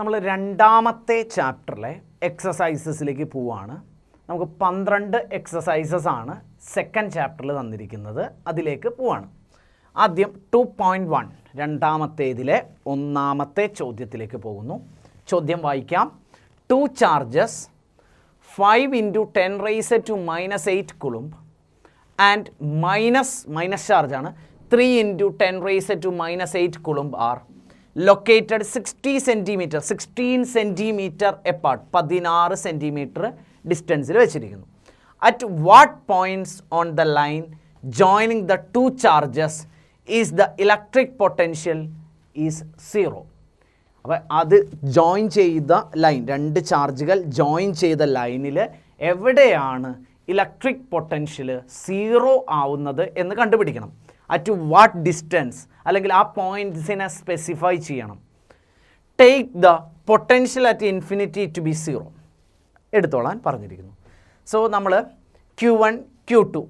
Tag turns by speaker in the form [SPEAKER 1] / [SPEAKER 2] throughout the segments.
[SPEAKER 1] നമ്മൾ രണ്ടാമത്തെ ചാപ്റ്ററിലെ എക്സസൈസസിലേക്ക് പോവുകയാണ്. നമുക്ക് 12 എക്സസൈസസ് ആണ് സെക്കൻഡ് ചാപ്റ്ററിൽ തന്നിരിക്കുന്നത്. അതിലേക്ക് പോവാണ്. ആദ്യം 2.1 രണ്ടാമത്തേതിലെ ഒന്നാമത്തെ ചോദ്യത്തിലേക്ക് പോകുന്നു. ചോദ്യം വായിക്കാം. 2 charges 5 × 10⁻⁻8 coulomb and minus charge ആണ് 3 × 10⁻⁻8 coulomb are located 16 centimeter apart, 16 centimeter ഡിസ്റ്റൻസിൽ വെച്ചിരിക്കുന്നു. At what points on the line joining the 2 charges is the electric potential is 0? അപ്പോൾ അത് ജോയിൻ ചെയ്ത ലൈൻ, 2 ചാർജുകൾ ജോയിൻ ചെയ്ത ലൈനിൽ എവിടെയാണ് ഇലക്ട്രിക് പൊട്ടൻഷ്യൽ 0 ആവുന്നത് എന്ന് കണ്ടുപിടിക്കണം. അറ്റ് വാട്ട് ഡിസ്റ്റൻസ്, അല്ലെങ്കിൽ ആ പോയിൻറ്റ്സിനെ സ്പെസിഫൈ ചെയ്യണം. Take the potential at infinity to be 0 എടുത്തോളാൻ പറഞ്ഞിരിക്കുന്നു. സോ നമ്മൾ Q1 Q2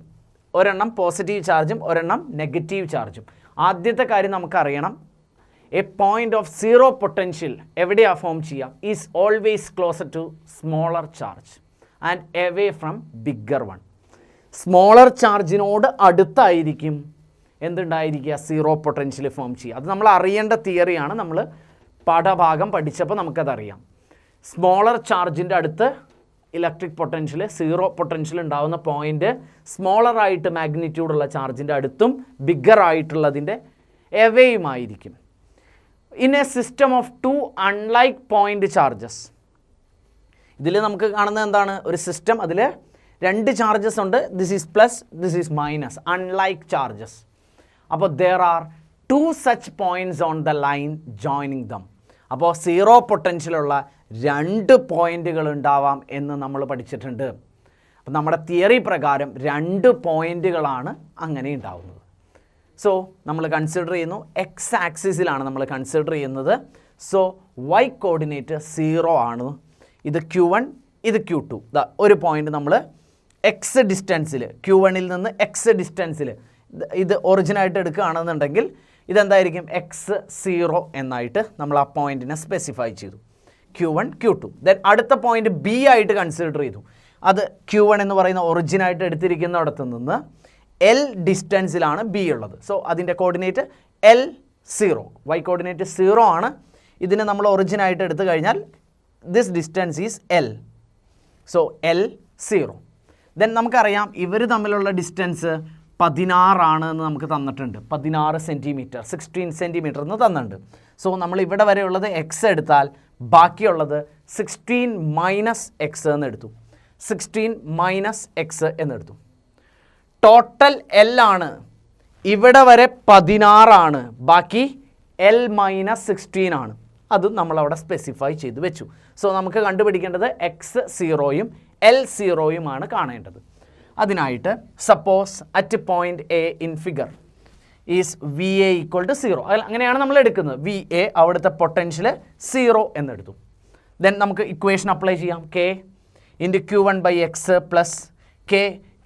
[SPEAKER 1] ഒരെണ്ണം പോസിറ്റീവ് ചാർജും ഒരെണ്ണം നെഗറ്റീവ് ചാർജും. ആദ്യത്തെ കാര്യം നമുക്കറിയണം, എ പോയിൻ്റ് ഓഫ് 0 പൊട്ടൻഷ്യൽ എവിടെയാണ് ഫോം ചെയ്യുക? Is always closer to smaller charge and away from bigger one. Smaller ചാർജിനോട് അടുത്തായിരിക്കും എന്തുണ്ടായിരിക്കുക? 0 പൊട്ടൻഷ്യൽ ഫോം ചെയ്യുക. അത് നമ്മൾ അറിയേണ്ട തിയറിയാണ്. നമ്മൾ പാഠഭാഗം പഠിച്ചപ്പോൾ നമുക്കതറിയാം. സ്മോളർ ചാർജിൻ്റെ അടുത്ത് ഇലക്ട്രിക് പൊട്ടൻഷ്യൽ 0 പൊട്ടൻഷ്യൽ ഉണ്ടാകുന്ന പോയിൻ്റ് സ്മോളറായിട്ട് മാഗ്നിറ്റ്യൂഡുള്ള ചാർജിൻ്റെ അടുത്തും ബിഗ്ഗർ ആയിട്ടുള്ളതിൻ്റെ എവേയുമായിരിക്കും. In a system of 2 unlike point charges, ഇതിൽ നമുക്ക് കാണുന്നത് എന്താണ്? ഒരു സിസ്റ്റം, അതിൽ 2 ചാർജസ് ഉണ്ട്. This is plus, this is minus, unlike charges. അപ്പോൾ there are 2 such points on the line joining them. അപ്പോൾ 0 പൊട്ടൻഷ്യലുള്ള 2 പോയിൻറ്റുകൾ ഉണ്ടാവാം എന്ന് നമ്മൾ പഠിച്ചിട്ടുണ്ട്. അപ്പം നമ്മുടെ തിയറി പ്രകാരം 2 പോയിൻറ്റുകളാണ് അങ്ങനെ ഉണ്ടാവുന്നത്. സോ നമ്മൾ കൺസിഡർ ചെയ്യുന്നു, എക്സ് ആക്സിസിലാണ് നമ്മൾ കൺസിഡർ ചെയ്യുന്നത്. സോ വൈ കോർഡിനേറ്റ് 0 ആണ്. ഇത് Q1, ഇത് Q2. ഒരു പോയിൻ്റ് നമ്മൾ എക്സ് ഡിസ്റ്റൻസിൽ, Q1ൽ നിന്ന് എക്സ് ഡിസ്റ്റൻസിൽ ഇത് ഒറിജിനായിട്ട് എടുക്കുകയാണെന്നുണ്ടെങ്കിൽ ഇതെന്തായിരിക്കും? x0 എന്നായിട്ട് നമ്മൾ ആ പോയിൻറ്റിനെ സ്പെസിഫൈ ചെയ്തു. Q1 Q2. ദെൻ അടുത്ത പോയിൻ്റ് B ആയിട്ട് കൺസിഡർ ചെയ്തു. അത് Q1 എന്ന് പറയുന്ന ഒറിജിനായിട്ട് എടുത്തിരിക്കുന്നിടത്ത് നിന്ന് L ഡിസ്റ്റൻസിലാണ് B ഉള്ളത്. സോ അതിൻ്റെ കോർഡിനേറ്റ് L0, y കോർഡിനേറ്റ് 0 ആണ്. ഇതിനെ നമ്മൾ ഒറിജിനായിട്ട് എടുത്തു കഴിഞ്ഞാൽ this distance is L. So L0. Then നമുക്കറിയാം ഇവർ തമ്മിലുള്ള ഡിസ്റ്റൻസ് 16 ആണ് എന്ന് നമുക്ക് തന്നിട്ടുണ്ട്. 16 സെൻറ്റിമീറ്റർ, 16 സെൻറ്റിമീറ്റർ എന്ന് തന്നിട്ടുണ്ട്. സോ നമ്മൾ ഇവിടെ വരെയുള്ളത് എക്സ് എടുത്താൽ ബാക്കിയുള്ളത് 16 മൈനസ് എക്സ് എന്നെടുത്തു. 16 മൈനസ് എക്സ് എന്നെടുത്തു. ടോട്ടൽ L ആണ്. ഇവിടെ വരെ 16 ആണ്, ബാക്കി L മൈനസ് 16 ആണ്. അതും നമ്മളവിടെ സ്പെസിഫൈ ചെയ്ത് വെച്ചു. സോ നമുക്ക് കണ്ടുപിടിക്കേണ്ടത് x0യും L0യുമാണ് കാണേണ്ടത്. അതിനായിട്ട് suppose at point A in figure is VA = 0. അങ്ങനെയാണ് നമ്മൾ എടുക്കുന്നത്. VA അവിടുത്തെ പൊട്ടൻഷ്യൽ 0 എന്നെടുത്തു. ദെൻ നമുക്ക് ഇക്വേഷൻ അപ്ലൈ ചെയ്യാം. K × Q1/x plus K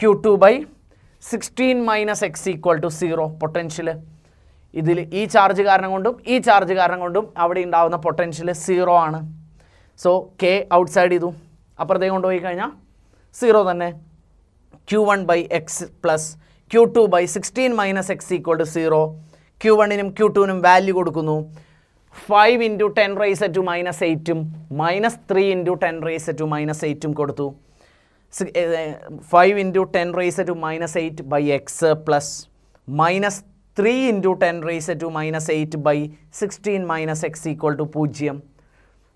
[SPEAKER 1] Q2/16 - x = 0 potential. ഇതിൽ ഈ ചാർജ് കാരണം കൊണ്ടും ഈ ചാർജ് കാരണം കൊണ്ടും അവിടെ ഉണ്ടാകുന്ന പൊട്ടൻഷ്യൽ 0 ആണ്. സോ K ഔട്ട്സൈഡ് ചെയ്തു, അപ്പുറത്തേക്ക് കൊണ്ടുപോയി കഴിഞ്ഞാൽ 0 തന്നെ. Q1/x plus Q2/16 - x = 0. Q1നും Q2നും വാല്യൂ കൊടുക്കുന്നു. 5 × 10⁻⁻8 -3 × 10⁻⁻8 കൊടുത്തു. 5 × 10⁻⁻8/x പ്ലസ് -3 × 10⁻⁻8/16 - x = 0.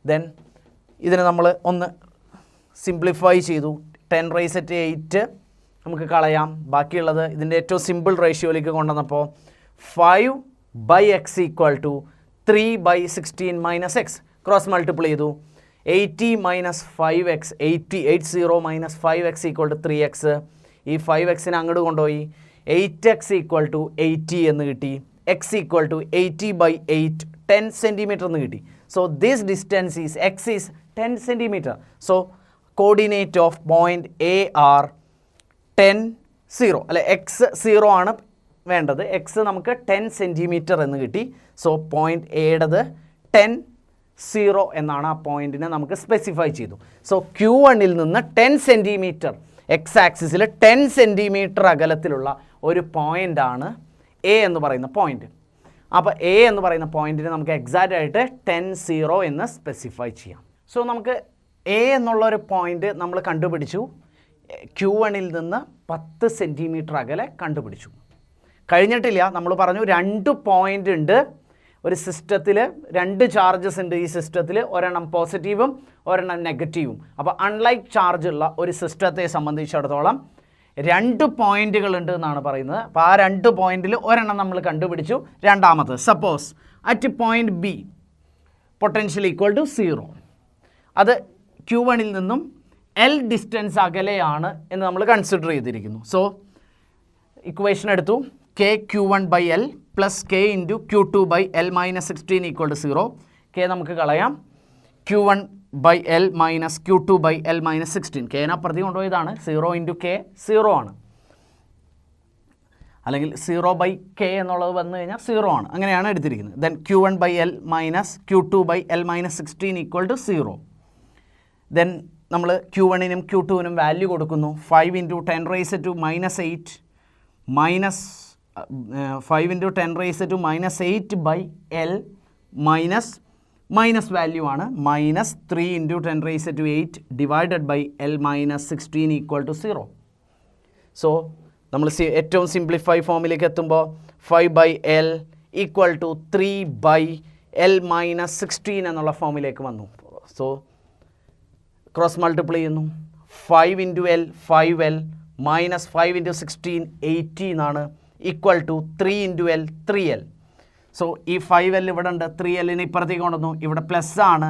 [SPEAKER 1] ദെൻ ഇതിനെ നമ്മൾ ഒന്ന് സിംപ്ലിഫൈ ചെയ്തു. 10⁻8 നമുക്ക് കളയാം. ബാക്കിയുള്ളത് ഇതിൻ്റെ ഏറ്റവും സിമ്പിൾ റേഷ്യോയിലേക്ക് കൊണ്ടുവന്നപ്പോൾ 5/x = 3/16 - x ക്രോസ് മൾട്ടിപ്പിൾ ചെയ്തു. 80 - 5x 80 - 5x = 3x. ഈ 5xനെ അങ്ങോട്ട് കൊണ്ടുപോയി 8x = 80 എന്ന് കിട്ടി. x = 80/8 10 സെൻറ്റിമീറ്റർ എന്ന് കിട്ടി. So this distance is x is 10 centimetre. So coordinate of point A are 10 0 അല്ലെ x0 ആണ് വേണ്ടത്. x നമുക്ക് 10 സെൻറ്റിമീറ്റർ എന്ന് കിട്ടി. സോ പോയിൻ്റ് എയുടേത് 10 0 എന്നാണ് ആ പോയിന്റിനെ നമുക്ക് സ്പെസിഫൈ ചെയ്തു. സോ Q1 നിന്ന് 10 സെൻറ്റിമീറ്റർ എക്സ് ആക്സിസിൽ 10 സെൻറ്റിമീറ്റർ അകലത്തിലുള്ള ഒരു പോയിൻ്റാണ് എ എന്ന് പറയുന്ന പോയിന്റ്. അപ്പോൾ എ എന്ന് പറയുന്ന പോയിന്റിനെ നമുക്ക് എക്സാക്റ്റ് ആയിട്ട് 10 എന്ന് സ്പെസിഫൈ ചെയ്യാം. സോ നമുക്ക് എ എന്നുള്ള ഒരു പോയിന്റ് നമ്മൾ കണ്ടുപിടിച്ചു. Q1 നിന്ന് 10 സെൻറ്റിമീറ്റർ അകലെ കണ്ടുപിടിച്ചു. കഴിഞ്ഞിട്ടില്ല, നമ്മൾ പറഞ്ഞു 2 പോയിൻ്റ് ഉണ്ട് ഒരു സിസ്റ്റത്തിൽ, 2 ചാർജസ് ഉണ്ട് ഈ സിസ്റ്റത്തിൽ, ഒരെണ്ണം പോസിറ്റീവും ഒരെണ്ണം നെഗറ്റീവും. അപ്പോൾ അൺലൈക്ക് ചാർജ് ഉള്ള ഒരു സിസ്റ്റത്തെ സംബന്ധിച്ചിടത്തോളം 2 പോയിന്റുകൾ ഉണ്ട് എന്നാണ് പറയുന്നത്. അപ്പോൾ ആ 2 പോയിന്റിൽ ഒരെണ്ണം നമ്മൾ കണ്ടുപിടിച്ചു. രണ്ടാമത് suppose at point B potential equal to 0, അത് Q1 നിന്നും L ഡിസ്റ്റൻസ് അകലെയാണ് എന്ന് നമ്മൾ കൺസിഡർ ചെയ്തിരിക്കുന്നു. സോ ഇക്വേഷൻ എടുത്തു, K Q1/L plus K into Q2/L - 16 equal to 0. K നമുക്ക് കളയാം. Q1/L minus Q2/L - 16. കെനെ അപ്പുറത്തി കൊണ്ടുപോയതാണ്. 0 ഇൻറ്റു കെ 0 ആണ്, അല്ലെങ്കിൽ 0/k എന്നുള്ളത് വന്നു കഴിഞ്ഞാൽ 0 ആണ്. അങ്ങനെയാണ് എടുത്തിരിക്കുന്നത്. Then Q1/L minus Q2/L - 16 equal to 0. Then നമ്മൾ Q1 Q2 വാല്യൂ കൊടുക്കുന്നു. 5 into 10⁻⁻8 minus 5 into 10⁻⁻8/L minus value ആണ് -3 into 10⁻8 divided by L - 16 equal to 0. So നമ്മൾ ഏറ്റവും സിംപ്ലിഫൈ ഫോമിലേക്ക് എത്തുമ്പോൾ 5/L ഈക്വൽ ടു 3/L - 16 എന്നുള്ള ഫോമിലേക്ക് വന്നു. സോ ക്രോസ് മൾട്ടിപ്ലൈ ചെയ്യുന്നു. 5 into L 5L minus 5 into 16 80 എന്നാണ് equal to 3 into L 3L. So ഈ 5L ഇവിടെ ഉണ്ട്, 3Lനെ ഇപ്പുറത്തേക്ക് കൊണ്ടുവന്നു. ഇവിടെ പ്ലസ് ആണ്,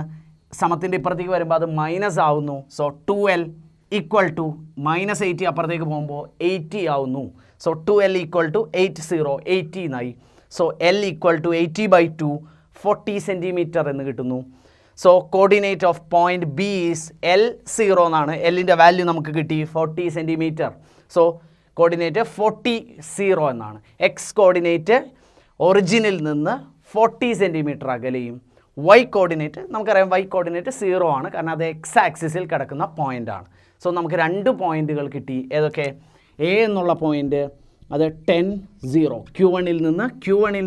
[SPEAKER 1] സമത്തിൻ്റെ ഇപ്പുറത്തേക്ക് വരുമ്പോൾ അത് മൈനസ് ആവുന്നു. സോ 2L ഈക്വൽ ടു -80 അപ്പുറത്തേക്ക് പോകുമ്പോൾ 80 ആവുന്നു. സോ 2L ഈക്വൽ ടു 80 എന്നായി. So L equal to 80/2 40 centimetre എന്ന് കിട്ടുന്നു. So coordinate of point B is L0 എന്നാണ്. എല്ലിൻ്റെ വാല്യൂ നമുക്ക് കിട്ടി 40 സെൻറ്റിമീറ്റർ. സോ കോർഡിനേറ്റ് 40 0 എന്നാണ്. എക്സ് കോർഡിനേറ്റ് ഒറിജിനിൽ നിന്ന് 40 സെൻറ്റിമീറ്റർ അകലെയും വൈ കോർഡിനേറ്റ് നമുക്കറിയാം y കോർഡിനേറ്റ് 0 ആണ്, കാരണം അത് എക്സ് ആക്സിസിൽ കിടക്കുന്ന പോയിൻ്റാണ്. സോ നമുക്ക് 2 പോയിൻറ്റുകൾ കിട്ടി. ഏതൊക്കെ? എ എന്നുള്ള പോയിൻ്റ് അത് 10 0 Q1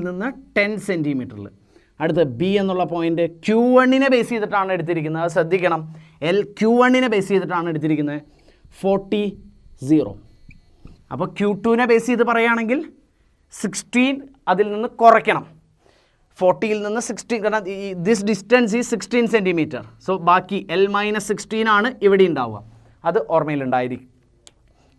[SPEAKER 1] നിന്ന് 10 സെൻറ്റിമീറ്ററിൽ. അടുത്ത് ബി എന്നുള്ള പോയിൻ്റ് Q1 ബേസ് ചെയ്തിട്ടാണ് എടുത്തിരിക്കുന്നത്, അത് ശ്രദ്ധിക്കണം. Q1 ബേസ് ചെയ്തിട്ടാണ് എടുത്തിരിക്കുന്നത് 40 0. അപ്പോൾ Q2 ബേസ് ചെയ്ത് പറയുകയാണെങ്കിൽ 16 അതിൽ നിന്ന് കുറയ്ക്കണം. 40 നിന്ന് 16, കാരണം ദിസ് ഡിസ്റ്റൻസ് ഈ 16 സെൻറ്റിമീറ്റർ. സോ ബാക്കി L - 16 ആണ് ഇവിടെ ഉണ്ടാവുക, അത് ഓർമ്മയിലുണ്ടായിരിക്കും.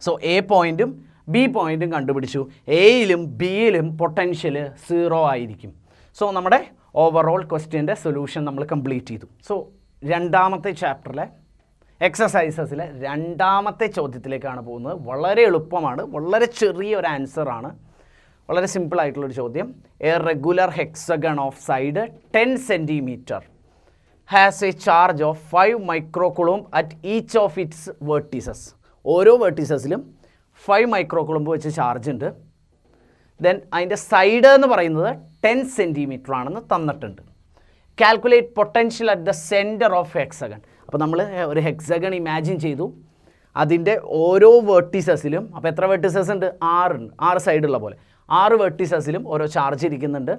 [SPEAKER 1] സോ എ പോയിൻറ്റും ബി പോയിൻറ്റും കണ്ടുപിടിച്ചു. എയിലും ബിയിലും പൊട്ടൻഷ്യൽ 0 ആയിരിക്കും. സോ നമ്മുടെ ഓവറോൾ ക്വസ്റ്റ്യൻ്റെ സൊല്യൂഷൻ നമ്മൾ കംപ്ലീറ്റ് ചെയ്തു. സോ രണ്ടാമത്തെ ചാപ്റ്ററിലെ എക്സസൈസസിലെ രണ്ടാമത്തെ ചോദ്യത്തിലേക്കാണ് പോകുന്നത്. വളരെ എളുപ്പമാണ്, വളരെ ചെറിയൊരു ആൻസറാണ്, വളരെ സിമ്പിളായിട്ടുള്ളൊരു ചോദ്യം. A regular hexagon of side 10 centimetre has a charge of 5 microcoulomb at each of its vertices. ഓരോ വേർട്ടീസസിലും 5 മൈക്രോകുളമ്പ് വെച്ച് ചാർജ് ഉണ്ട്. ദെൻ അതിൻ്റെ സൈഡ് എന്ന് പറയുന്നത് 10 സെൻറ്റിമീറ്റർ ആണെന്ന് തന്നിട്ടുണ്ട്. Calculate potential at the centre of hexagon. അപ്പോൾ നമ്മൾ ഒരു ഹെക്സഗൺ ഇമാജിൻ ചെയ്തു, അതിൻ്റെ ഓരോ വേർട്ടീസസിലും, അപ്പോൾ എത്ര വേർട്ടീസസ് ഉണ്ട്? 6 ഉണ്ട്, 6 സൈഡുള്ള പോലെ 6 വേർട്ടീസസിലും ഓരോ ചാർജ് ഇരിക്കുന്നുണ്ട്.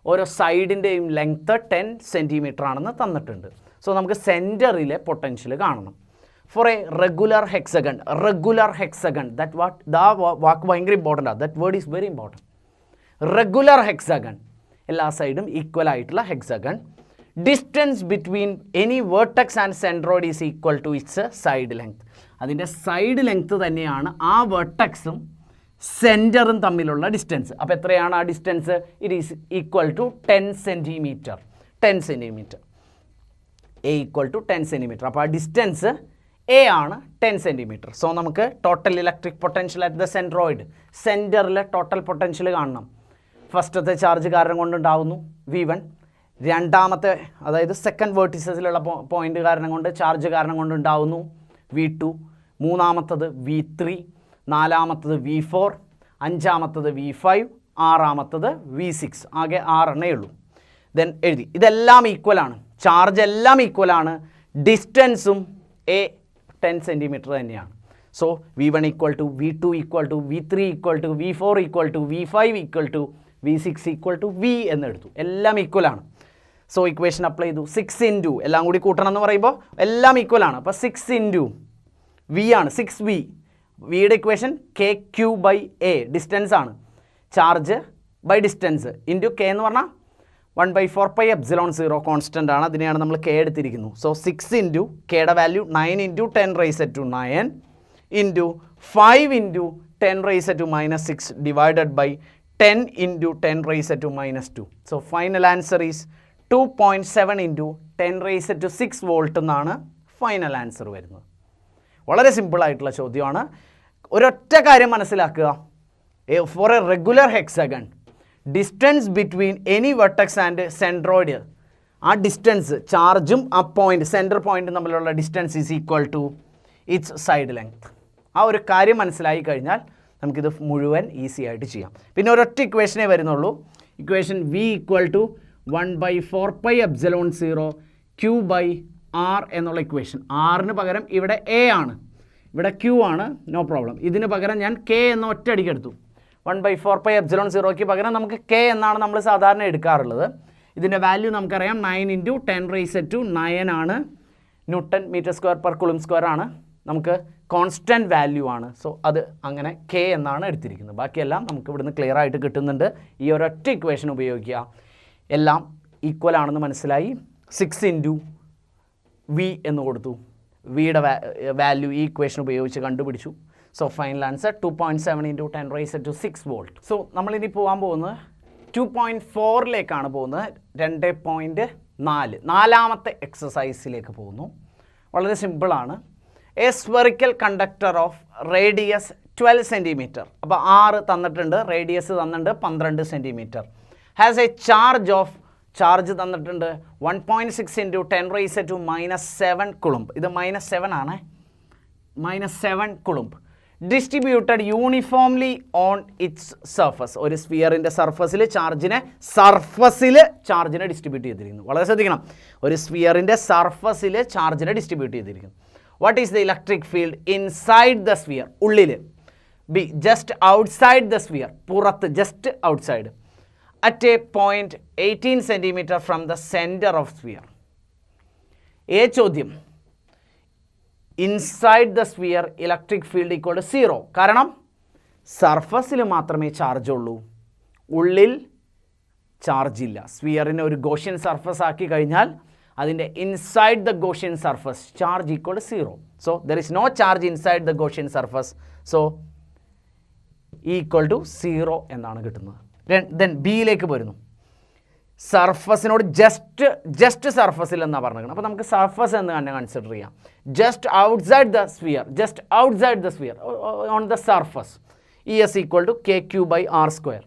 [SPEAKER 1] ഓരോ സൈഡിൻ്റെയും ലെങ്ത്ത് 10 സെൻറ്റിമീറ്റർ ആണെന്ന് തന്നിട്ടുണ്ട്. സോ നമുക്ക് സെൻറ്ററിലെ പൊട്ടൻഷ്യൽ കാണണം. For a regular hexagon, that വാക്ക് ഭയങ്കര ഇമ്പോർട്ടൻ്റ് ആണ്. That word is very important. Regular hexagon, എല്ലാ സൈഡും ഈക്വൽ ആയിട്ടുള്ള hexagon. Distance between any vertex and centroid is equal to its side length. അതിൻ്റെ സൈഡ് ലെങ്ത് തന്നെയാണ് ആ വേർട്ടക്സും സെൻറ്ററും തമ്മിലുള്ള ഡിസ്റ്റൻസ്. അപ്പോൾ എത്രയാണ് ആ distance? It is equal to 10 centimetre. A equal to 10 centimetre. അപ്പോൾ ആ ഡിസ്റ്റൻസ് എ ആണ് 10 സെൻറ്റിമീറ്റർ. സോ നമുക്ക് total electric potential at the centroid, സെൻറ്ററിലെ ടോട്ടൽ പൊട്ടൻഷ്യൽ കാണണം. ഫസ്റ്റത്തെ ചാർജ് കാരണം കൊണ്ടുണ്ടാവുന്നു V1, രണ്ടാമത്തെ അതായത് സെക്കൻഡ് വേർട്ടിസസിലുള്ള പോയിൻ്റ് കാരണം കൊണ്ട്, ചാർജ് കാരണം കൊണ്ടുണ്ടാവുന്നു V2, മൂന്നാമത്തത് V3, നാലാമത്തത് V4, അഞ്ചാമത്തത് V5, ആറാമത്തത് V6. ആകെ 6 എണ്ണേ ഉള്ളൂ. ദെൻ എഴുതി. ഇതെല്ലാം ഈക്വലാണ്. ചാർജ് എല്ലാം ഈക്വലാണ്, ഡിസ്റ്റൻസും എ 10 സെൻറ്റിമീറ്റർ തന്നെയാണ്. So V1 equal to V2 equal to V3 equal to V4 equal to V5 equal to V6 equal to V എന്നെടുത്തു. എല്ലാം ഈക്വലാണ്. സോ ഇക്വേഷൻ അപ്ലൈ ചെയ്തു. 6 ഇൻറ്റു എല്ലാം കൂടി കൂട്ടണം എന്ന് പറയുമ്പോൾ എല്ലാം ഈക്വലാണ്. അപ്പോൾ 6 ഇൻറ്റു V ആണ്, 6V. വിയുടെ ഇക്വേഷൻ KQ/A, ഡിസ്റ്റൻസ് ആണ്, charge by distance into K എന്ന് പറഞ്ഞാൽ 1/4πε0 കോൺസ്റ്റൻ്റ് ആണ്, അതിനെയാണ് നമ്മൾ K എടുത്തിരിക്കുന്നു. സോ 6 ഇൻറ്റു Kയുടെ value 9 into 10⁻⁹ into 5 into 10⁻⁻6 divided by 10 into 10⁻⁻². So final answer is 2.7 into 10⁻6 volt എന്നാണ് ഫൈനൽ ആൻസർ വരുന്നത്. വളരെ സിമ്പിളായിട്ടുള്ള ചോദ്യമാണ്. ഒരൊറ്റ കാര്യം മനസ്സിലാക്കുക, for a regular hexagon distance between any vertex and centroid, ആ ഡിസ്റ്റൻസ് ചാർജും ആ പോയിൻ്റ് സെൻറ്റർ പോയിൻറ്റും തമ്മിലുള്ള distance is equal to its side length. ആ ഒരു കാര്യം മനസ്സിലായി കഴിഞ്ഞാൽ നമുക്കിത് മുഴുവൻ ഈസി ആയിട്ട് ചെയ്യാം. പിന്നെ ഒരൊറ്റ ഇക്വേഷനേ വരുന്നുള്ളൂ. Equation V equal to 1/4πε0 Q/R എന്നുള്ള ഇക്വേഷൻ. ആറിന് പകരം ഇവിടെ A ആണ്, ഇവിടെ Q ആണ്, നോ പ്രോബ്ലം. ഇതിന് പകരം ഞാൻ K എന്ന ഒറ്റയടിക്ക് എടുത്തു. 1/4πε0ക്ക് പകരം നമുക്ക് K എന്നാണ് നമ്മൾ സാധാരണ എടുക്കാറുള്ളത്. ഇതിൻ്റെ വാല്യൂ നമുക്കറിയാം 9 ഇൻറ്റു 10⁻⁹ ആണ്, newton metre square per coulomb square ആണ്, നമുക്ക് കോൺസ്റ്റൻറ്റ് വാല്യൂ ആണ്. സോ അത് അങ്ങനെ K എന്നാണ് എടുത്തിരിക്കുന്നത്. ബാക്കിയെല്ലാം നമുക്ക് ഇവിടുന്ന് ക്ലിയർ ആയിട്ട് കിട്ടുന്നുണ്ട്. ഈ ഒരൊറ്റ ഇക്വേഷൻ ഉപയോഗിക്കുക, എല്ലാം ഈക്വൽ ആണെന്ന് മനസ്സിലായി. 6 ഇൻറ്റു V എന്ന് കൊടുത്തു, വിയുടെ വാല്യൂ ഈ ഇക്വേഷൻ ഉപയോഗിച്ച് കണ്ടുപിടിച്ചു. So final answer 2.7 into 10⁻6 volt. So നമ്മളിനി പോകാൻ പോകുന്നത് 2.4ലേക്കാണ് പോകുന്നത്. 2.4 നാലാമത്തെ എക്സസൈസിലേക്ക് പോകുന്നു. വളരെ സിമ്പിളാണ്. A spherical conductor of radius 12 centimetre. അപ്പോൾ 6 തന്നിട്ടുണ്ട്, റേഡിയസ് തന്നിട്ടുണ്ട് 12 centimetre. Has a charge of, charge തന്നിട്ടുണ്ട് 1.6 ഇൻറ്റു 10⁻⁻7 കുളുംബ്. ഇത് -7 ആണ്, -7 coulomb. Distributed uniformly on its surface. ഒരു സ്ഫിയറിൻ്റെ സർഫസിൽ ചാർജിനെ ഡിസ്ട്രിബ്യൂട്ട് ചെയ്തിരിക്കുന്നു. വളരെ ശ്രദ്ധിക്കണം, ഒരു സ്ഫിയറിൻ്റെ സർഫസിൽ ചാർജിനെ ഡിസ്ട്രിബ്യൂട്ട് ചെയ്തിരിക്കുന്നു. What is the electric field inside the sphere? ഉള്ളിൽ. B just outside the sphere, പുറത്ത്, just outside. at a point 18 centimeter from the center of sphere. A ചോദ്യം, inside the sphere electric field equal to 0. കാരണം സർഫസിൽ മാത്രമേ charge ഉള്ളൂ, ഉള്ളിൽ charge ഇല്ല. സ്ഫിയറിനെ ഒരു ഗോഷ്യൻ സർഫസ് ആക്കി കഴിഞ്ഞാൽ അതിൻ്റെ inside the Gaussian surface charge equal to 0. So there is no charge inside the Gaussian surface. So equal to 0 എന്നാണ് കിട്ടുന്നത്. ദെൻ ബിയിലേക്ക് വരുന്നു. സർഫസിനോട് ജസ്റ്റ് സർഫസിൽ എന്നാണ് പറഞ്ഞത്. അപ്പോൾ നമുക്ക് സർഫസ് എന്ന് തന്നെ കൺസിഡർ ചെയ്യാം. Just outside the sphere on the surface. ES equal to KQ/R².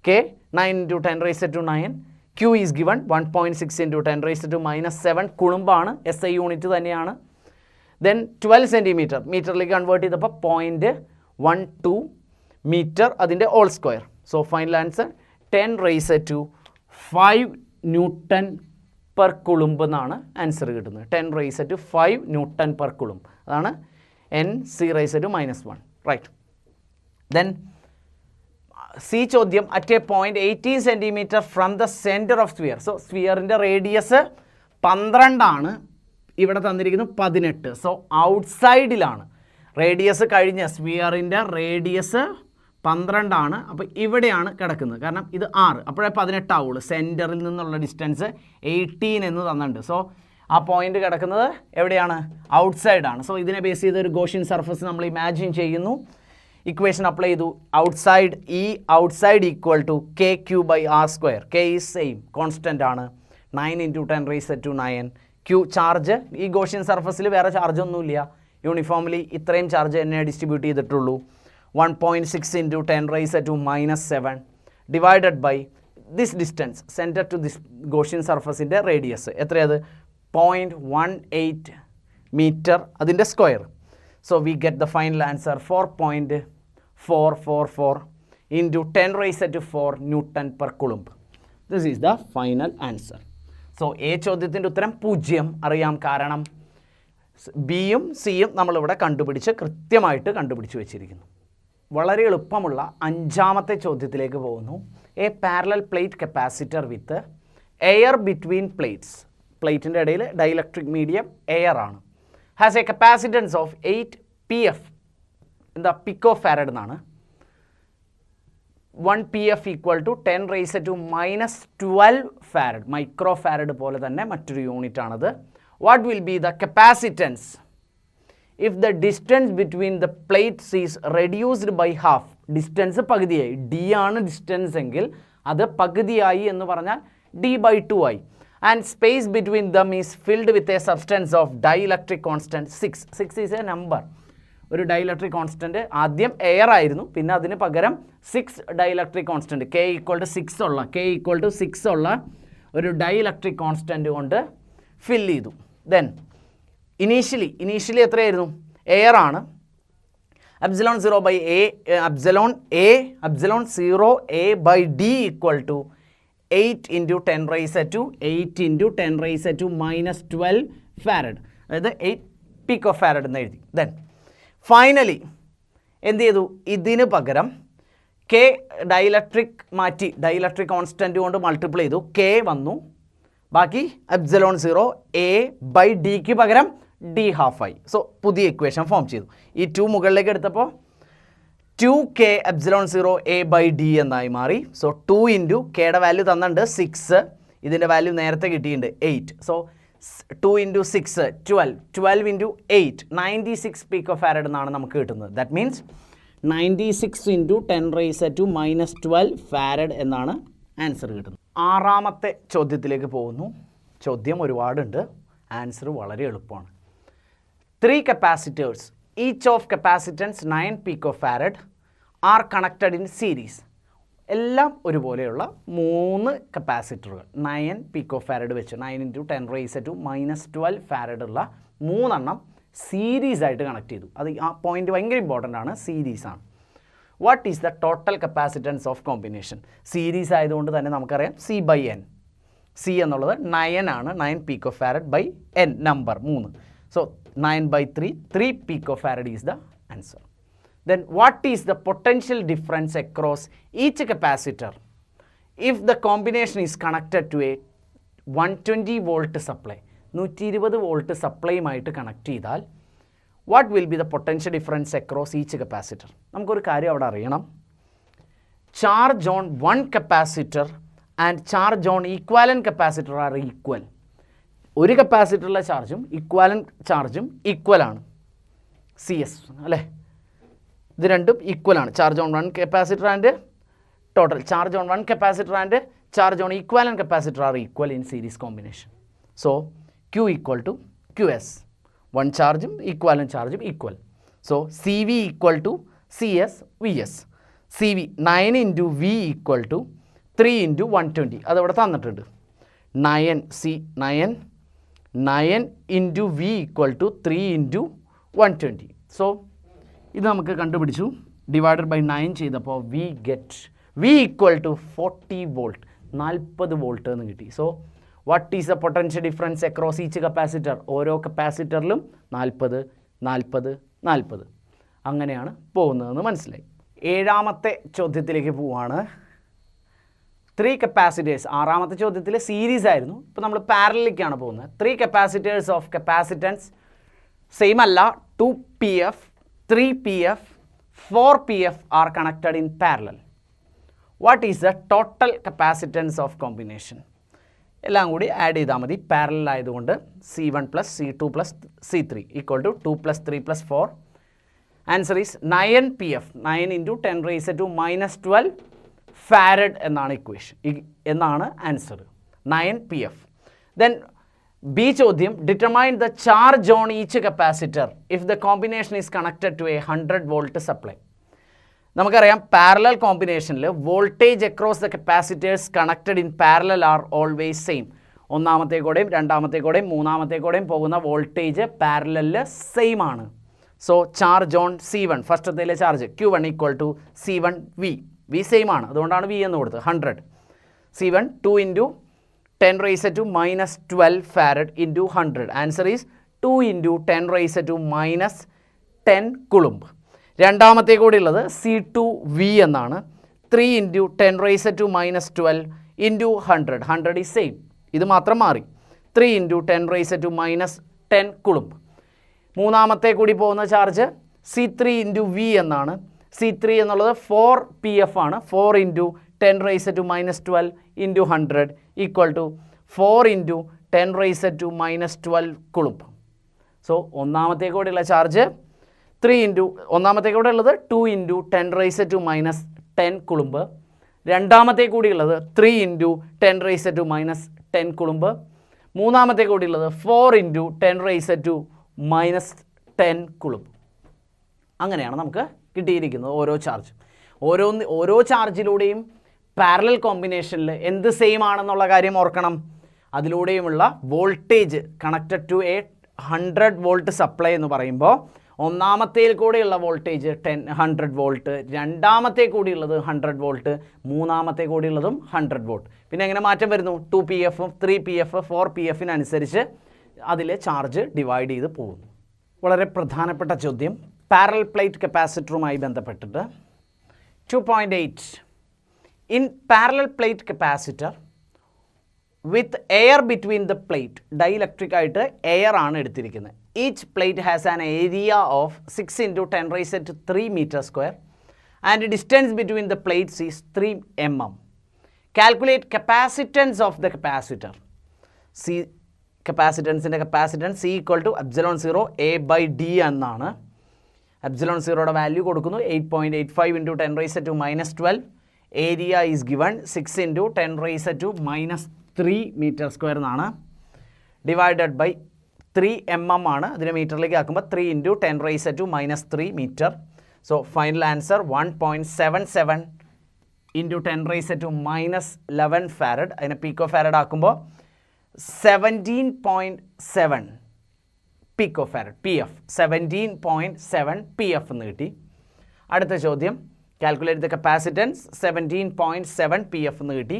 [SPEAKER 1] K 9 into 10⁻⁹. Q is given 1.6 into 10⁻⁻7 കുളുംബാണ്, SI യൂണിറ്റ് തന്നെയാണ്. ദെൻ 12 സെൻറ്റിമീറ്റർ, മീറ്ററിലേക്ക് കൺവേർട്ട് ചെയ്തപ്പോൾ 0.12 മീറ്റർ, അതിൻ്റെ whole square. So final answer 10⁻⁵ newton per coulomb എന്നാണ് answer കിട്ടുന്നത്. 10⁻⁵ newton per coulomb, അതാണ് Nc⁻⁻1. Right. Then C ചോദ്യം, at a point 18 centimetre from the centre of sphere. So സ്ഫിയറിൻ്റെ radius 12 ഇവിടെ തന്നിരിക്കുന്നു 18. So ഔട്ട്സൈഡിലാണ് radius കഴിഞ്ഞ സ്ഫിയറിൻ്റെ radius 12. അപ്പോൾ ഇവിടെയാണ് കിടക്കുന്നത്, കാരണം ഇത് 6, അപ്പോഴേ 18 ആവുള്ളൂ. സെൻറ്ററിൽ നിന്നുള്ള ഡിസ്റ്റൻസ് 18 എന്ന് തന്നിട്ടുണ്ട്. സോ ആ പോയിൻ്റ് കിടക്കുന്നത് എവിടെയാണ്? ഔട്ട്സൈഡാണ്. സോ ഇതിനെ ബേസ് ചെയ്ത് ഒരു ഗോഷ്യൻ സർഫസ് നമ്മൾ ഇമാജിൻ ചെയ്യുന്നു. ഇക്വേഷൻ അപ്ലൈ ചെയ്തു. Outside equal to KQ/R². K is same, constant ആണ്. 9 ഇൻറ്റു 10⁻⁹. Q ചാർജ്, ഈ ഗോഷ്യൻ സർഫസിൽ വേറെ ചാർജൊന്നുമില്ല, യൂണിഫോംലി ഇത്രയും ചാർജ് തന്നെ ഡിസ്ട്രിബ്യൂട്ട് ചെയ്തിട്ടുള്ളൂ. 1.6 into 10⁻⁻7 divided by this distance, centre to this Gaussian സർഫസിൻ്റെ റേഡിയസ് എത്രയത്? 0.18 മീറ്റർ, അതിൻ്റെ square. So we get the final answer 4.444 into 10⁻⁴ newton per coulomb. This is the final answer. So A ചോദ്യത്തിൻ്റെ ഉത്തരം 0 അറിയാം. കാരണം ബിയും സിയും നമ്മളിവിടെ കൃത്യമായിട്ട് കണ്ടുപിടിച്ച് വെച്ചിരിക്കുന്നു. വളരെ എളുപ്പമുള്ള 5ാമത്തെ ചോദ്യത്തിലേക്ക് പോകുന്നു. A parallel plate capacitor with air between plates. പ്ലേറ്റിൻ്റെ ഇടയിൽ ഡൈലക്ട്രിക് മീഡിയം എയർ ആണ്. Has a capacitance of 8 pf. എന്താ പിക്കോ ഫാരഡ് എന്നാണ്. 1 pf equal to 10⁻⁻12 farad. Micro farad പോലെ തന്നെ മറ്റൊരു യൂണിറ്റ് ആണത്. What will be the capacitance if the distance between the plates is reduced by half. Distance പകുതിയായി. D ആണ് distance എങ്കിൽ അത് പകുതിയായി എന്ന് പറഞ്ഞാൽ d/2 ആയി. And space between them is filled with a substance of dielectric constant 6 is A number. ഒരു dielectric constant ആദ്യം എയർ ആയിരുന്നു, പിന്നെ അതിന് പകരം 6 ഡൈഇലക്ട്രിക് കോൺസ്റ്റൻറ്റ് k = 6 ഉള്ള ഒരു ഡൈഇലക്ട്രിക് കോൺസ്റ്റൻറ്റ് കൊണ്ട് ഫിൽ ചെയ്തു. ദെൻ ഇനീഷ്യലി എത്രയായിരുന്നു? എയർ ആണ്. epsilon 0 A/d equal to 8 × 10⁻⁻12 farad, അതായത് 8 പിക്കോ ഫാരഡ് എന്ന് എഴുതി. ദെൻ ഫൈനലി എന്ത് ചെയ്തു? ഇതിന് പകരം k ഡൈഇലക്ട്രിക് മാറ്റി ഡൈഇലക്ട്രിക് കോൺസ്റ്റൻറ്റ് കൊണ്ട് മൾട്ടിപ്ലൈ ചെയ്തു. k വന്നു. ബാക്കി epsilon 0 A/d പകരം d½ ആയി. സോ പുതിയ ഇക്വേഷൻ ഫോം ചെയ്തു. ഈ 2 മുകളിലേക്ക് എടുത്തപ്പോൾ 2k epsilon 0 A/d എന്നായി മാറി. സോ 2 × kയുടെ വാല്യൂ തന്നിട്ടുണ്ട് 6, ഇതിൻ്റെ വാല്യൂ നേരത്തെ കിട്ടിയിട്ടുണ്ട് 8. സോ 2 × 6 12 × 8 96 പിക്കോ ഫാരഡ് എന്നാണ് നമുക്ക് കിട്ടുന്നത്. ദാറ്റ് മീൻസ് 96 × 10⁻⁻12 ഫാരഡ് എന്നാണ് ആൻസർ കിട്ടുന്നത്. 6ാമത്തെ ചോദ്യത്തിലേക്ക് പോകുന്നു. ചോദ്യം ഒരുപാടുണ്ട്, ആൻസർ വളരെ എളുപ്പമാണ്. 3 capacitors, each of capacitance 9 picofarad are connected in series. എല്ലാം ഒരുപോലെയുള്ള 3 കപ്പാസിറ്ററുകൾ 9 പിക്കോ ഫാരഡ് വെച്ച് 9 × 10⁻⁻12 ഫാരഡ് ഉള്ള 3 സീരീസ് ആയിട്ട് കണക്ട് ചെയ്തു. അത് ആ പോയിന്റ് ഭയങ്കര ഇമ്പോർട്ടൻ്റ് ആണ്, സീരീസ് ആണ്. What is the total capacitance of combination? Series ആയതുകൊണ്ട് തന്നെ നമുക്കറിയാം C/n. C എന്നുള്ളത് 9 ആണ്. 9 pico farad by n number 3. So 9/3 3 pico farad is the answer. Then what is the potential difference across each capacitor if the combination is connected to a 120 volt supply? 120 volt supply ആയിട്ട് connect ചെയ്താൽ what will be the potential difference across each capacitor? നമുക്കൊരു കാര്യം അവിടെ അറിയണം. Charge on one capacitor and charge on equivalent capacitor are equal. ഒരു കപ്പാസിറ്ററിലെ ചാർജും equivalent ചാർജും ഈക്വലാണ്. CS അല്ലേ? ഇത് രണ്ടും ഈക്വലാണ്. Charge on 1 capacitor and total charge on 1 capacitor and charge on equivalent capacitor are equal in series combination. So Q = QS. 1 ചാർജും equivalent ചാർജും ഈക്വൽ. So CV = CS VS. CV 9 × V = 3 × 120. അതവിടെ തന്നിട്ടുണ്ട്. 9 × V = 3 × 120. സോ ഇത് നമുക്ക് കണ്ടുപിടിച്ചു. ഡിവൈഡഡ് ബൈ 9 ചെയ്തപ്പോൾ V = 40 volt, 40 volt എന്ന് കിട്ടി. So what is the potential difference across each capacitor? ഓരോ കപ്പാസിറ്ററിലും 40 40 40 അങ്ങനെയാണ് പോകുന്നതെന്ന് മനസ്സിലായി. 7ാമത്തെ ചോദ്യത്തിലേക്ക് പോവാണ്. 3 capacitors. 6ാമത്തെ ചോദ്യത്തിൽ സീരീസ് ആയിരുന്നു, ഇപ്പോൾ നമ്മൾ പാരലിലേക്കാണ് പോകുന്നത്. 3 capacitors ഓഫ് കപ്പാസിറ്റൻസ് സെയിം അല്ല. 2 pf 3 pf 4 pf are connected in parallel. What is the total capacitance of combination? എല്ലാം കൂടി ആഡ് ചെയ്താൽ മതി. പാരലൽ ആയതുകൊണ്ട് C1 + C2 + C3 = 2 + 3 + 4. Answer is 9 pf 9 × 10⁻⁻12 farad എന്നാണ് ഇക്വേഷൻ, എന്നാണ് ആൻസർ. 9 pf. ദെൻ ബി ചോദ്യം, determine the charge on each capacitor if the combination is connected to a 100 volt supply. നമുക്കറിയാം parallel കോമ്പിനേഷനിൽ voltage across the capacitors connected in parallel are always same. ഒന്നാമത്തേക്കൂടെയും രണ്ടാമത്തേക്കൂടെയും മൂന്നാമത്തേക്കൂടെയും പോകുന്ന voltage പാരലലിൽ same ആണ്. So charge on C1, ഫസ്റ്റത്തേലെ charge Q1 = C1 V. V same ആണ്, അതുകൊണ്ടാണ് V എന്ന് കൊടുത്തത് 100. C1 2 × 10 raised to minus 12 farad into 100. Answer is 2 into 10 raised to minus 10 coulomb. രണ്ടാമത്തെ കൂടി ഉള്ളത് C2V എന്നാണ്. 3 into 10 raised to minus 12 into 100. 100 is same. ഇത് മാത്രം മാറി. 3 into 10 raised to minus 10 coulomb. മൂന്നാമത്തെ കൂടി പോകുന്ന ചാർജ് C3 into V എന്നാണ്. C3 എന്നുള്ളത് 4PF ആണ്. 4 into 10 raised to minus 12 into 100 equal to 4 into 10 raised to minus 12 coulomb. So, ഒന്നാമത്തെ കൂടെയുള്ള ചാർജ് 3 into ഒന്നാമത്തെ കൂടെ ഉള്ളത് 2 into 10 raised to minus 10 coulomb. രണ്ടാമത്തെ കൂടിയുള്ളത് 3 into 10 raised to minus 10 coulomb. മൂന്നാമത്തെ കൂടിയുള്ളത് 4 into 10 raised to minus 10 coulomb. അങ്ങനെയാണ് നമുക്ക് കിട്ടിയിരിക്കുന്നത് ഓരോ ചാർജ്. ഓരോ ചാർജിലൂടെയും പാരലൽ കോമ്പിനേഷനിൽ എന്ത് സെയിം ആണെന്നുള്ള കാര്യം ഓർക്കണം. അതിലൂടെയുമുള്ള voltage connected to a 100 volt supply എന്ന് പറയുമ്പോൾ ഒന്നാമത്തേൽ കൂടെയുള്ള വോൾട്ടേജ് 100 വോൾട്ട്, രണ്ടാമത്തെ കൂടിയുള്ളത് 100 വോൾട്ട്, മൂന്നാമത്തെ കൂടിയുള്ളതും 100 വോൾട്ട്. പിന്നെ എങ്ങനെ മാറ്റം വരുന്നു? 2PF 3PF 4PFനനുസരിച്ച് അതിൽ ചാർജ് ഡിവൈഡ് ചെയ്ത് പോകുന്നു. വളരെ പ്രധാനപ്പെട്ട ചോദ്യം പാരലൽ പ്ലേറ്റ് കപ്പാസിറ്ററുമായി ബന്ധപ്പെട്ടിട്ട് 2.8. In parallel plate capacitor with air between the plate, dielectric ആയിട്ട് എയർ ആണ് എടുത്തിരിക്കുന്നത്. Each plate has an area of 6 into 10 raised to 3 meter square and the distance between the plates is 3 mm. Calculate capacitance of the capacitor. C capacitance C equal to epsilon 0 A by D എന്നാണ്. epsilon 0യുടെ value കൊടുക്കുന്നു 8.85 into 10 raised to minus 12. Area is given 6 into 10 raised to minus 3 meter square എന്നാണ്. Divided by 3 mm ആണ്. അതിനെ മീറ്ററിലേക്ക് ആക്കുമ്പോൾ 3 into 10 raised to minus 3 meter. So final answer 1.77 into 10 raised to minus 11 farad. അതിനെ pico farad ആക്കുമ്പോൾ 17.7 pico farad PF 17.7 PF എന്ന് കിട്ടി. അടുത്ത ചോദ്യം calculate the capacitance 17.7 PF എന്ന് കിട്ടി.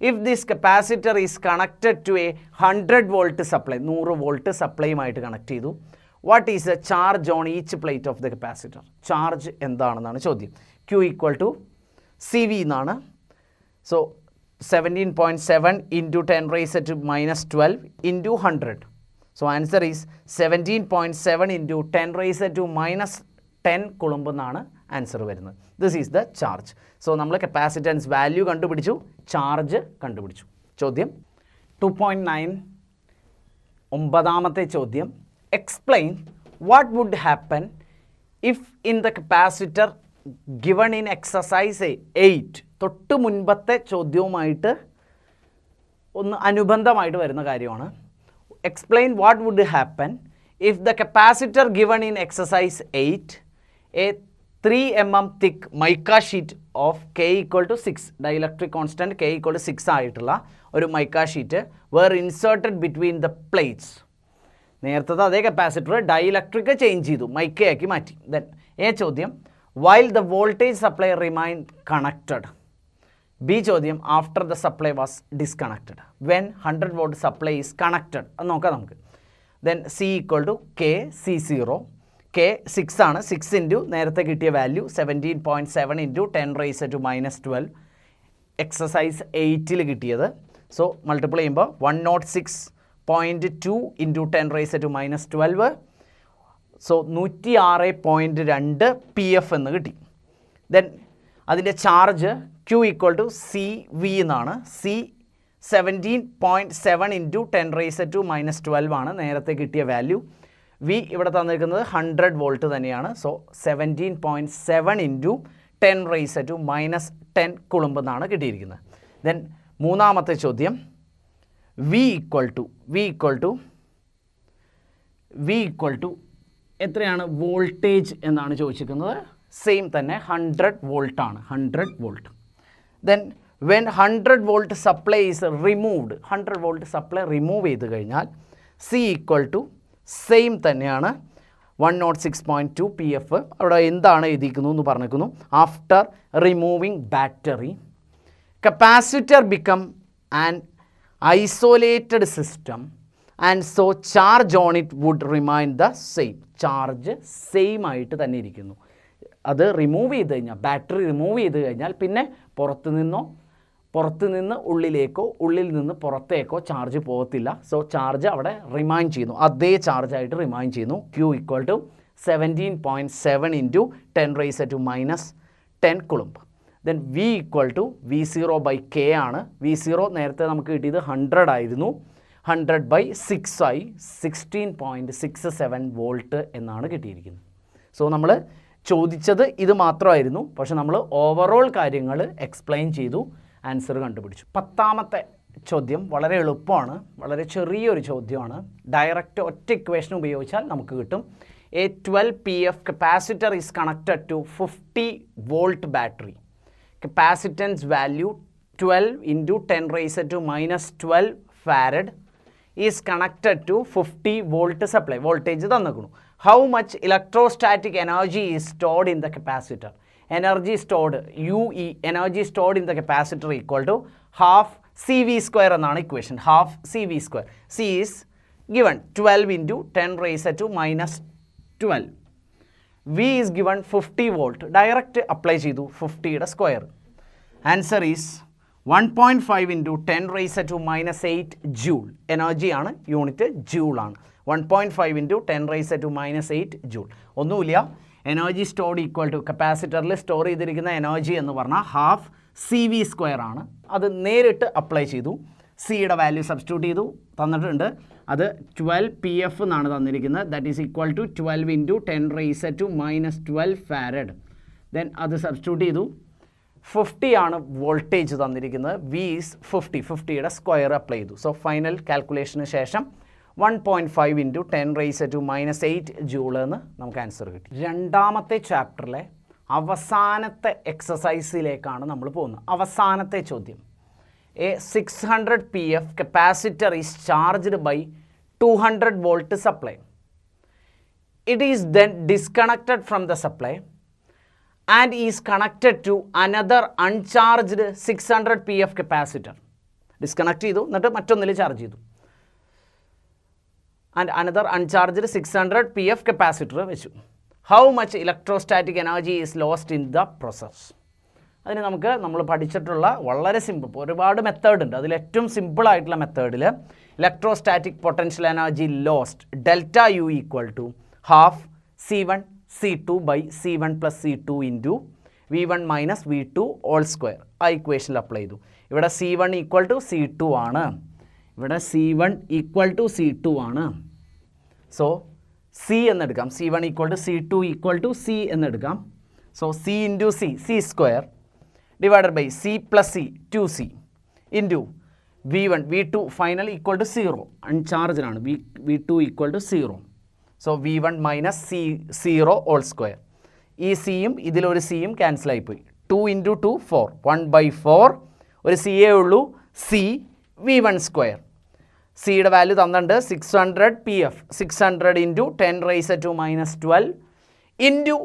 [SPEAKER 1] If this capacitor is connected to a 100 volt supply, 100 volt സപ്ലൈയുമായിട്ട് connect ചെയ്തു, what is the charge on each plate of the capacitor? Charge എന്താണെന്നാണ് ചോദ്യം. Q equal to CV എന്നാണ്. So 17.7 into 10 raised to minus 12 into 100. So answer is 17.7 into 10 raised to minus 10 coulomb എന്നാണ് answer വരുന്നത്. This is the charge. So നമ്മൾ capacitance value കണ്ടുപിടിച്ചു, charge കണ്ടുപിടിച്ചു. ചോദ്യം 2.9 ഒമ്പതാമത്തെ ചോദ്യം explain what would happen if in the capacitor given in exercise 8. തൊട്ട് മുൻപത്തെ ചോദ്യവുമായിട്ട് ഒന്ന് അനുബന്ധമായിട്ട് വരുന്ന കാര്യമാണ്. Explain what would happen if the capacitor given in exercise 8 a 3 mm thick mica sheet of K equal to 6, dielectric constant K equal to 6 ആയിട്ടുള്ള ഒരു mica sheet were inserted between the plates. നേരത്തെ അതേ capacitor dielectric change ചെയ്തു, മൈക്കയാക്കി മാറ്റി. Then A ചോദ്യം while the voltage supply remained connected. B ചോദ്യം after the supply was disconnected. when 100 volt supply is connected അത് നോക്കാം നമുക്ക്. Then C equal to K C0. K 6 ആണ്. 6 ഇൻറ്റു നേരത്തെ കിട്ടിയ value 17.7 into 10 raised to minus 12 exercise 8ൽ കിട്ടിയത്. So multiple ചെയ്യുമ്പോൾ 106.2 into 10 raised to minus 12. So 106.2 PF എന്ന് കിട്ടി. ദെൻ അതിൻ്റെ charge Q equal to CV എന്നാണ്. C 17.7 into 10 raised to minus 12 ആണ് നേരത്തെ കിട്ടിയ വാല്യൂ. വി ഇവിടെ തന്നിരിക്കുന്നത് 100 വോൾട്ട് തന്നെയാണ്. So 17.7 into 10 raised to minus 10 കുളുമ്പ് എന്നാണ് കിട്ടിയിരിക്കുന്നത്. ദെൻ മൂന്നാമത്തെ ചോദ്യം വി ഈക്വൽ ടു എത്രയാണ് വോൾട്ടേജ് എന്നാണ് ചോദിച്ചിരിക്കുന്നത്. സെയിം തന്നെ 100 വോൾട്ടാണ്. 100 volt. Then when 100 volt supply is removed, 100 volt supply remove ചെയ്ത് കഴിഞ്ഞാൽ സി ഈക്വൽ ടു സെയിം തന്നെയാണ് 106.2 PF. അവിടെ എന്താണ് എഴുതിയിരിക്കുന്നു എന്ന് പറഞ്ഞിരിക്കുന്നു. After removing battery capacitor become an isolated system and so charge on it would remain the same. Charge same ആയിട്ട് തന്നെ ഇരിക്കുന്നു. അത് റിമൂവ് ചെയ്ത് കഴിഞ്ഞാൽ, ബാറ്ററി റിമൂവ് ചെയ്ത് കഴിഞ്ഞാൽ പിന്നെ പുറത്തു നിന്ന് ഉള്ളിലേക്കോ ഉള്ളിൽ നിന്ന് പുറത്തേക്കോ ചാർജ് പോകത്തില്ല. സോ ചാർജ് അവിടെ റിമൈൻ ചെയ്യുന്നു, അതേ ചാർജായിട്ട് റിമൈൻ ചെയ്യുന്നു. Q equal to 17.7 into 10⁻⁻10 coulomb. Then V equal to V0/K ആണ്. V0 നേരത്തെ നമുക്ക് കിട്ടിയത് 100 ആയിരുന്നു. 100/6 ആയി 16.67 വോൾട്ട് എന്നാണ് കിട്ടിയിരിക്കുന്നത്. സോ നമ്മൾ ചോദിച്ചത് ഇത് മാത്രമായിരുന്നു, പക്ഷെ നമ്മൾ ഓവറോൾ കാര്യങ്ങൾ എക്സ്പ്ലെയിൻ ചെയ്തു, ആൻസർ കണ്ടുപിടിച്ചു. 10ാമത്തെ ചോദ്യം വളരെ എളുപ്പമാണ്, വളരെ ചെറിയൊരു ചോദ്യമാണ്. ഡയറക്റ്റ് ഒറ്റ ഇക്വേഷൻ ഉപയോഗിച്ചാൽ നമുക്ക് കിട്ടും. A 12 pf capacitor is connected to 50 volt battery. Capacitance value 12 into 10⁻⁻12 farad is connected to 50 volt supply. Voltage തന്നിരിക്കുന്നു. How much electrostatic energy is stored in the capacitor? Energy stored, UE, energy stored in the capacitor equal to half CV square എന്നാണ് equation. half CV square. C is given 12 into 10⁻⁻12. V is given 50 volt. Direct apply ചെയ്തു 50യുടെ square. Answer is 1.5 into 10⁻⁻8 joule. Energy ആണ്, unit joule ആണ്. 1.5 into 10⁻⁻8 joule. ഒന്നുമില്ല, energy stored equal to കപ്പാസിറ്ററിൽ store ചെയ്തിരിക്കുന്ന energy എന്ന് പറഞ്ഞാൽ ഹാഫ് CV സ്ക്വയർ ആണ്. അത് നേരിട്ട് അപ്ലൈ ചെയ്തു. സിയുടെ വാല്യൂ സബ്സ്റ്റിറ്റ്യൂട്ട് ചെയ്തു, തന്നിട്ടുണ്ട്. അത് 12 pf എന്നാണ് തന്നിരിക്കുന്നത്. That is equal to 12 into 10⁻⁻12 farad. Then അത് സബ്സ്റ്റിറ്റ്യൂട്ട് ചെയ്തു. 50 ആണ് വോൾട്ടേജ് തന്നിരിക്കുന്നത്. V ഈസ് 50യുടെ സ്ക്വയർ അപ്ലൈ ചെയ്തു. സോ ഫൈനൽ കാൽക്കുലേഷന് ശേഷം 1.5 into 10⁻⁻8 ജൂൾ എന്ന് നമുക്ക് ആൻസർ കിട്ടി. 2ാമത്തെ ചാപ്റ്ററിലെ അവസാനത്തെ എക്സസൈസിലേക്കാണ് നമ്മൾ പോകുന്നത്. അവസാനത്തെ ചോദ്യം. A 600 pf capacitor is charged by 200 volt supply. It is then disconnected from the supply and is connected to another uncharged 600 pf capacitor. Disconnect ചെയ്തു, എന്നിട്ട് മറ്റൊന്നിൽ ചാർജ് ചെയ്തു. And another uncharged 600 pf capacitor വെച്ചു. How much electrostatic energy is lost in the process? അതിന് നമ്മൾ പഠിച്ചിട്ടുള്ള വളരെ simple, ഒരുപാട് മെത്തേഡ് ഉണ്ട്. അതിൽ ഏറ്റവും സിമ്പിളായിട്ടുള്ള മെത്തേഡിൽ electrostatic potential energy lost delta U equal to half C1 C2/C1 + C2 into V1 - V2 all square. ആ ഇക്വേഷനിൽ അപ്ലൈ ചെയ്തു. ഇവിടെ C1 ഈക്വൽ ടു C2 ആണ്. സോ C എന്നെടുക്കാം. C1 equal to C2 equal to C എന്നെടുക്കാം. So C into C square divided by C + C 2C into V1 V2 final equal to 0. Uncharged ആണ്. V2 equal to 0. So V1 - C0 whole square. ഈ സിയും ഇതിലൊരു സിയും cancel ആയിപ്പോയി. 2 into 2 4 1/4. ഒരു സിയേ ഉള്ളൂ, C V1 square. സിയുടെ വാല്യൂ തന്നിട്ടുണ്ട് 600 pf. 600 into 10⁻⁻12 into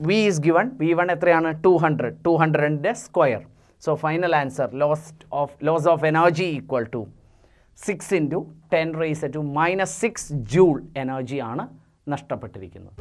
[SPEAKER 1] V is given. V1 എത്രയാണ്? 200. 200ൻ്റെ square. So final answer loss of energy equal to 6 into 10⁻⁻6 joule എനർജിയാണ് നഷ്ടപ്പെട്ടിരിക്കുന്നത്.